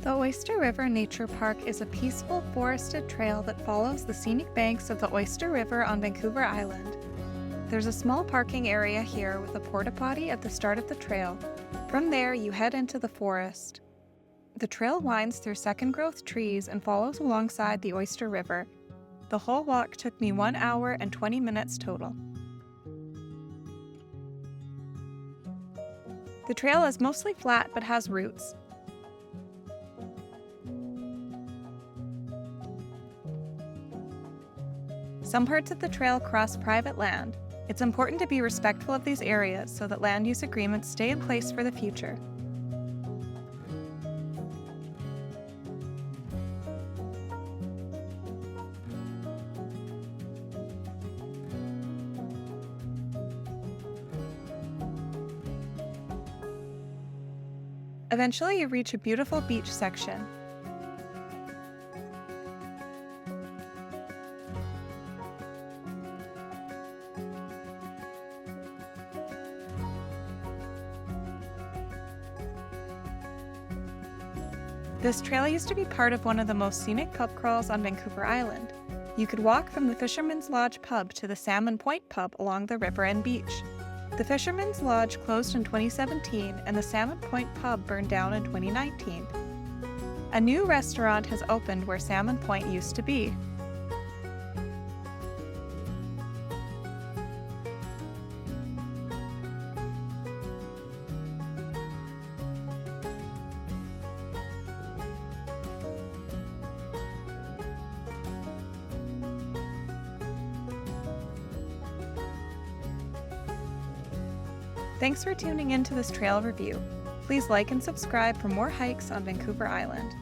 The Oyster River Nature Park is a peaceful, forested trail that follows the scenic banks of the Oyster River on Vancouver Island. There's a small parking area here with a porta potty at the start of the trail. From there, you head into the forest. The trail winds through second-growth trees and follows alongside the Oyster River. The whole walk took me 1 hour and 20 minutes total. The trail is mostly flat but has roots. Some parts of the trail cross private land. It's important to be respectful of these areas so that land use agreements stay in place for the future. Eventually, you reach a beautiful beach section. This trail used to be part of one of the most scenic pub crawls on Vancouver Island. You could walk from the Fisherman's Lodge pub to the Salmon Point pub along the river and beach. The Fisherman's Lodge closed in 2017 and the Salmon Point pub burned down in 2019. A new restaurant has opened where Salmon Point used to be. Thanks for tuning in to this trail review. Please like and subscribe for more hikes on Vancouver Island.